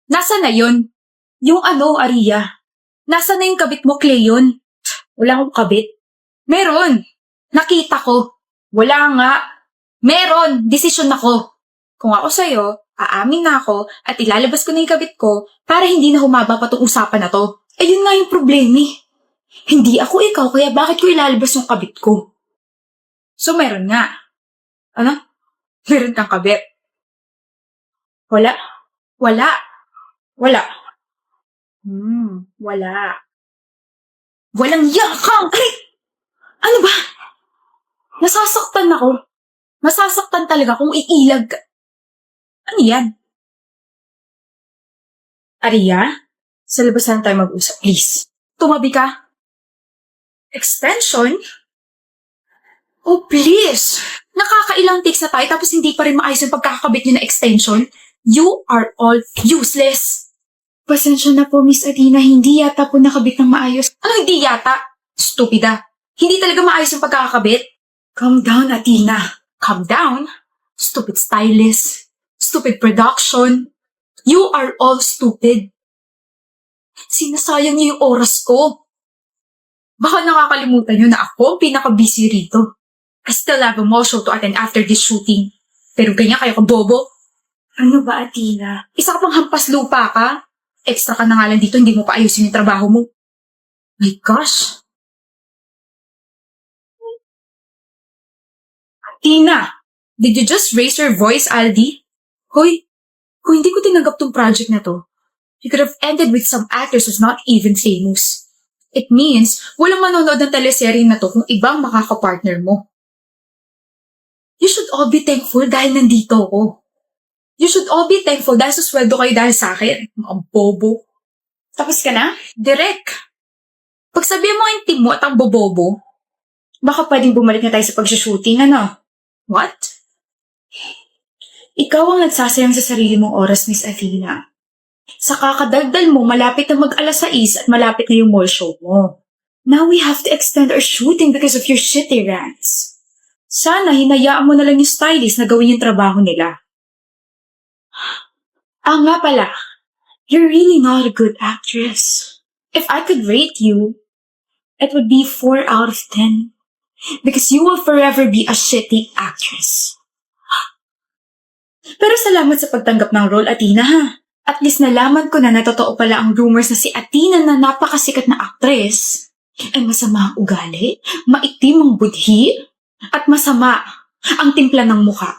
Nasaan na yun? Yung Aria? Nasaan na yung kabit mo, Cleon? Wala akong kabit. Meron. Nakita ko. Wala nga. Meron. Desisyon ako. Kung ako sa'yo, aamin na ako at ilalabas ko na yung kabit ko para hindi na humaba pa tong usapan na to. Yun nga yung problema eh. Hindi ako ikaw, kaya bakit ko ilalabas yung kabit ko? So, meron nga. Ano? Meron kang kabit? Wala. Wala. Wala. Wala. Walang yakang! Ay! Ano ba? Nasasaktan ako. Nasasaktan talaga kung iilag ka. Ano yan? Aria? Sa labas na tayo mag-usap, please. Tumabi ka. Extension? Oh, please! Nakakailang takes na tayo tapos hindi pa rin maayos yung pagkakakabit niyo na extension. You are all useless. Pasensya na po, Miss Adina. Hindi yata po nakabit ng maayos. Ano hindi yata? Stupida. Hindi talaga maayos yung pagkakakabit. Calm down, Adina. Calm down. Stupid stylist. Stupid production. You are all stupid. Sinasayang niyo yung oras ko. Baka nakakalimutan niyo na ako ang pinaka-busy rito. I still have a mall show to attend after this shooting. Pero ganyan kayo kabobo. Ano ba, Adina? Isa ka pang hampas lupa ka? Extra ka na nga lang dito, hindi mo pa ayusin yung trabaho mo. My gosh! Tina! Did you just raise your voice, Aldi? Hoy, kung hindi ko tinanggap tong project na to, you could have ended with some actors who's not even famous. It means, walang manonood ng teleserye na to kung ibang makakapartner mo. You should all be thankful dahil nandito ako. You should all be thankful dahil sa sweldo kayo dahil sa akin. Mga bobo. Tapos ka na? Direk. Pag sabihin mo yung team mo at ang bobobo, baka pwedeng bumalik na tayo sa pag-shooting, ano? What? Ikaw ang nagsasayang sa sarili mong oras, Miss Athena. Sa kakadaldal mo, malapit na mag-alas 6 at malapit na yung mall show mo. Now we have to extend our shooting because of your shitty rants. Sana hinayaan mo na lang yung stylist na gawin yung trabaho nila. Nga pala, you're really not a good actress. If I could rate you, it would be 4 out of 10. Because you will forever be a shitty actress. Pero salamat sa pagtanggap ng role, Athena, ha? At least nalaman ko na totoo pala ang rumors na si Athena na napakasikat na actress ay masama ang ugali, maitim ang budhi, at masama ang timpla ng mukha.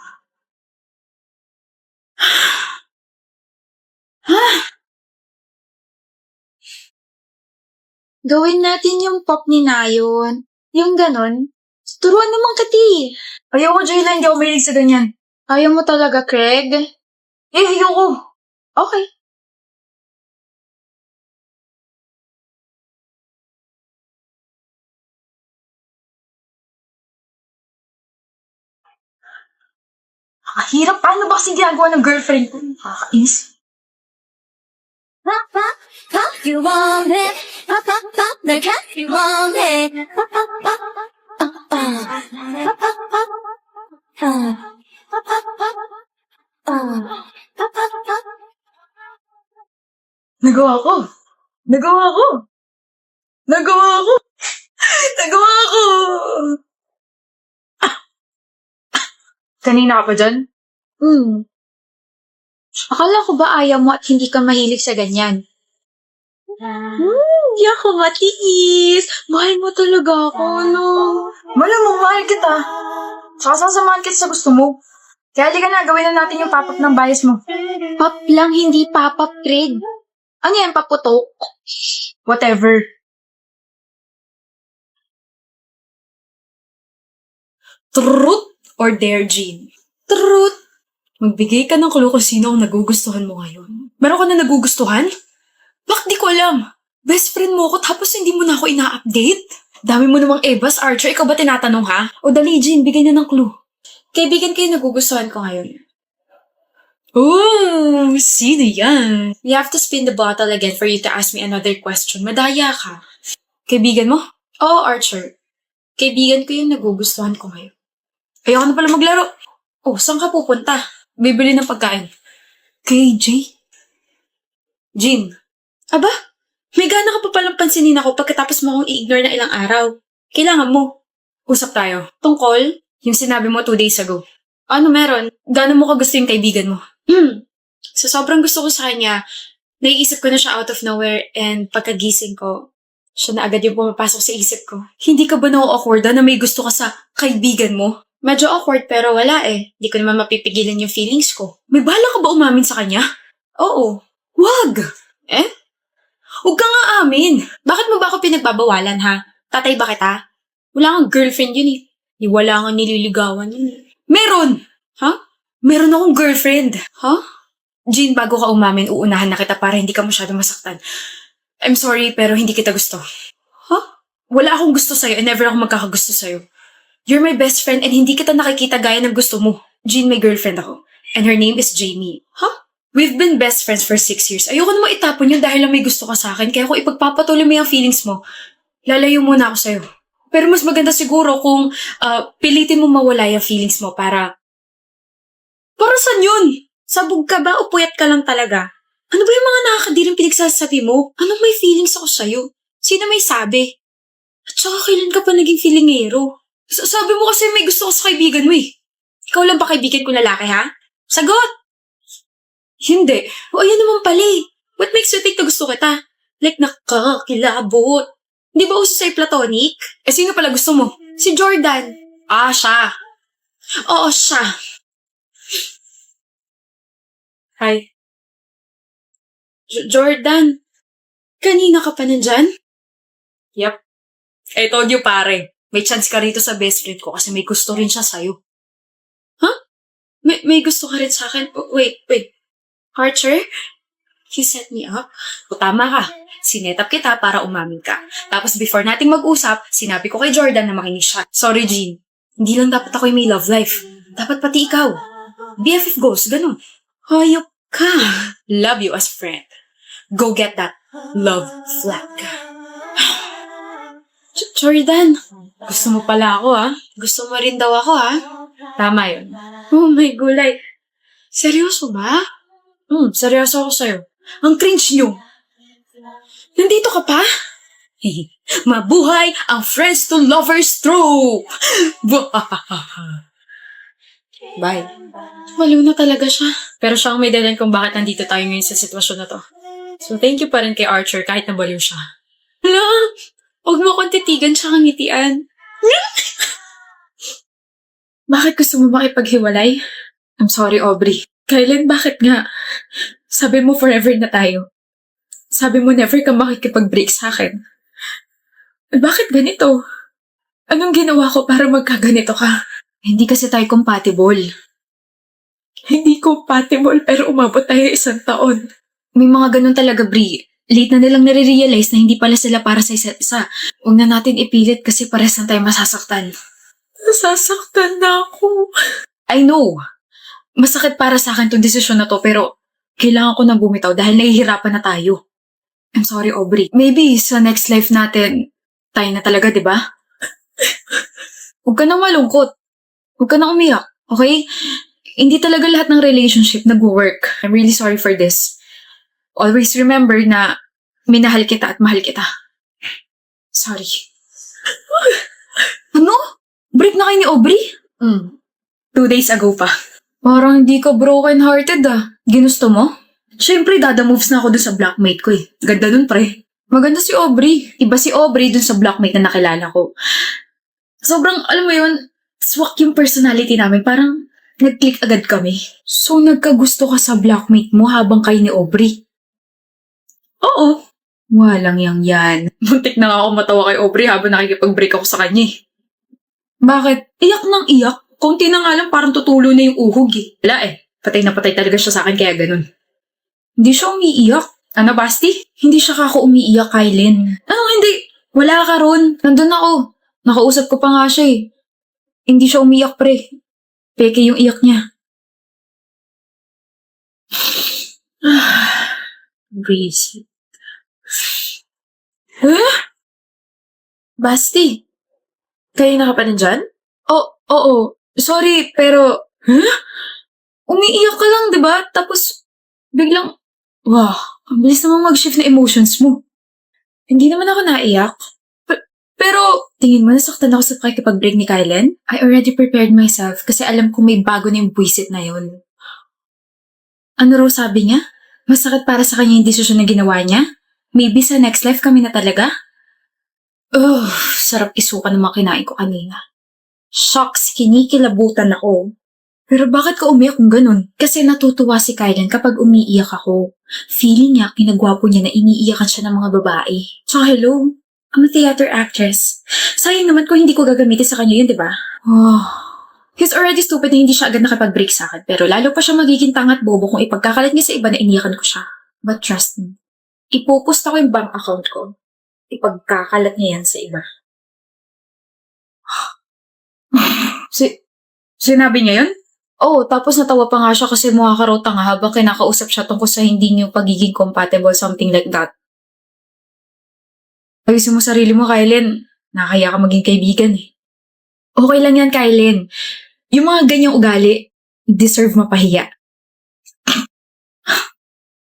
Gawin natin yung pop ni Nayon. Yung ganon. Turuan naman kati. Ayoko, Jayla, hindi ako mahilig sa ganyan. Ayaw mo talaga, Craig? Ayoko. Okay. Hirap. Paano ba kasi ginagawa ng girlfriend ko? Nakakainis. Pop, pop, pop, you want it. Pop, pop, pop, the cat, you want it. Pop, pop, pop, pop, pop, pop, pop, pop, pop, pop, pop, pop, pop. Nagawa ko. Nagawa ko. Nagawa ko. Nagawa ko. Kanina ka pa dyan? Akala ko ba ayaw mo at hindi ka mahilig sa ganyan? Di ako matiis. Mahal mo talaga ako, no? Malamang mahal kita. Tsaka sasamahan kita sa gusto mo. Kaya halika na, gawin na natin yung pop-up ng bias mo. Pop lang, hindi pop-up, Craig. Ano yan, paputok? Whatever. Truth or dare, Jean? Truth. Magbigay ka ng clue kung sino ang nagugustuhan mo ngayon. Meron ka na nagugustuhan? Bakit di ko alam? Best friend mo ko tapos hindi mo na ako ina-update? Dami mo namang Evas, Archer. Ikaw ba tinatanong, ha? O dali, Jean, bigay na ng clue. Kaibigan kayo nagugustuhan ko ngayon. Oh, sino yan? We have to spin the bottle again for you to ask me another question. Madaya ka. Kaibigan mo? Oo, Archer. Kaibigan ko yung nagugustuhan ko ngayon. Ayoko na pala maglaro. Oh, saan ka pupunta? Bibili ng pagkain. KJ? Jean. Aba, may gana ka pa palang pansinin ako pagkatapos mo akong i-ignore na ilang araw. Kailangan mo. Usap tayo. Tungkol, yung sinabi mo 2 days ago. Ano meron? Gano'n mo ka gusto yung kaibigan mo? So sobrang gusto ko sa kanya, naiisip ko na siya out of nowhere and pagkagising ko, siya na agad yung pumapasok sa isip ko. Hindi ka ba na-awkward na may gusto ka sa kaibigan mo? Medyo awkward pero wala eh. Hindi ko naman mapipigilan yung feelings ko. May bala ka ba umamin sa kanya? Oo. Wag! Eh? Huwag ka nga amin. Bakit mo ba ako pinagbabawalan ha? Tatay ba kita? Wala kang girlfriend yun eh. Wala kang nililigawan yun eh. Meron! Ha? Meron akong girlfriend. Ha? Jean, bago ka umamin, uunahan na kita para hindi ka masyado masaktan. I'm sorry, pero hindi kita gusto. Ha? Wala akong gusto sa'yo and never ako magkakagusto sa'yo. You're my best friend and hindi kita nakikita gaya ng gusto mo. Jean, may girlfriend ako. And her name is Jamie. Ha? We've been best friends for 6 years. Ayoko na itapon yun dahil lang may gusto ka sa akin. Kaya kung ipagpapatuloy mo yung feelings mo, lalayo muna ako sa'yo. Pero mas maganda siguro kung pilitin mo mawala yung feelings mo para... Para saan yun? Sabog ka ba o puyat ka lang talaga? Ano ba yung mga nakakadirang pinagsasabi mo? Anong may feelings ako sa'yo? Sino may sabi? At saka kailan ka pa naging feelingero? Sabi mo kasi may gusto ko sa kaibigan mo eh. Ikaw lang ba kaibigan ko lalaki ha? Sagot! Hindi. O ayan naman pala eh. What makes you think na gusto kita? Like nakakilabot. Di ba uso sa'yo platonic? Eh sino pala gusto mo? Si Jordan. Ah, siya. Oo, siya. Hi. Jordan. Kanina ka pa nandyan? Yep. I told you pare. May chance ka rito sa best friend ko kasi may gusto rin siya sa'yo. Huh? May gusto ka rin sa akin? Wait. Archer? You set me up? O tama ka. Sinetap kita para umamin ka. Tapos before nating mag-usap, sinabi ko kay Jordan na makinig siya. Sorry, Jean. Hindi lang dapat ako may love life. Dapat pati ikaw. BFF goals, ganun. Hayop ka. Love you as friend. Go get that love flag. Jordan, gusto mo pala ako ha? Gusto mo rin daw ako ha? Tama yun. Oh my gulay. Seryoso ba? Seryoso ako sa'yo. Ang cringe nyo. Nandito ka pa? Mabuhay ang friends to lovers trope! Bye. Maliw na talaga siya. Pero siya ang may dahilan kung bakit nandito tayo ngayon sa sitwasyon na to. So thank you pa rin kay Archer kahit nabaliw siya. Hala! Huwag mo akong titigan siya kang ngitian. Bakit gusto mo makipaghiwalay? I'm sorry, Aubrey. Kailan, bakit nga? Sabi mo forever na tayo. Sabi mo never ka makikipag-break sa akin. Bakit ganito? Anong ginawa ko para magkaganito ka? Hindi kasi tayo compatible. Hindi compatible pero umabot tayo 1 taon. May mga ganun talaga, Bri. Late na nilang nare-realize na hindi pala sila para sa isa't isa. Huwag na natin ipilit kasi pares na tayo masasaktan. Nasasaktan na ako. I know. Masakit para sa akin tong desisyon na to pero kailangan ko nang bumitaw dahil nahihirapan na tayo. I'm sorry, Aubrey. Maybe sa next life natin, tayo na talaga, di ba? Huwag ka nang malungkot. Huwag ka nang umiyak, okay? Hindi talaga lahat ng relationship nag-work. I'm really sorry for this. Always remember na minahal kita at mahal kita. Sorry. Ano? Break na kayo ni Aubrey? 2 days ago pa. Parang hindi ka broken-hearted ah. Ginusto mo? Siyempre, dada moves na ako dun sa blockmate ko eh. Ganda dun, pre. Maganda si Aubrey. Iba si Aubrey dun sa blockmate na nakilala ko. Sobrang, alam mo yun, swak yung personality namin. Parang nag-click agad kami. So, nagkagusto ka sa blockmate mo habang kayo ni Aubrey? Oo. Walang yan. Muntik na nga ako matawa kay Aubrey habang nakikipag-break ako sa kanya eh. Bakit? Iyak nang iyak. Konti na nga lang parang tutulo na yung uhog eh. Wala eh. Patay na patay talaga siya sa akin kaya ganun. Hindi siya umiiyak. Ano, Basti? Hindi siya kako umiiyak, Kylin. Ano, hindi? Wala ka ron. Nandun ako. Nakausap ko pa nga siya eh. Hindi siya umiiyak, pre. Peke yung iyak niya. Breeze. Huh? Basti? Kayo na ka pa nandyan? Oo. Sorry, pero... Umiiyak ka lang, diba? Tapos, biglang... Wow, Ang bilis naman mag-shift na emotions mo. Hindi naman ako naiyak. Pero, tingin mo nasaktan ako sa pakikipag-break ni Kylen? I already prepared myself kasi alam kong may bago na yung buwisit na yun. Ano raw sabi niya? Masakit para sa kanya yung desisyon na ginawa niya? Maybe sa next life kami na talaga? Sarap isuka ng mga kinain ko kanina. Shucks, kinikilabutan ako. Pero bakit ka umiyak kung ganun? Kasi natutuwa si Kylen kapag umiiyak ako. Feeling niya, kinagwapo niya na iniiyakan siya ng mga babae. Tsaka hello, I'm a theater actress. Sayang naman kung hindi ko gagamitin sa kanya yun, di ba? He's already stupid na hindi siya agad nakipag-break sa akin. Pero lalo pa siya magiging tangat bobo kung ipagkakalat niya sa iba na iniyakan ko siya. But trust me, ipopost ako yung bank account ko. Ipagkakalat niya yan sa iba. Sinabi niya yun? Oh, tapos natawa pa nga siya kasi mukha ka raw tanga habang kinakausap siya tungkol sa hindi niyo pagiging compatible, something like that. Ayusin mo sarili mo, Kylen. Nakakaya ka maging kaibigan eh. Okay lang yan, Kylen. Yung mga ganyang ugali, deserve mapahiya.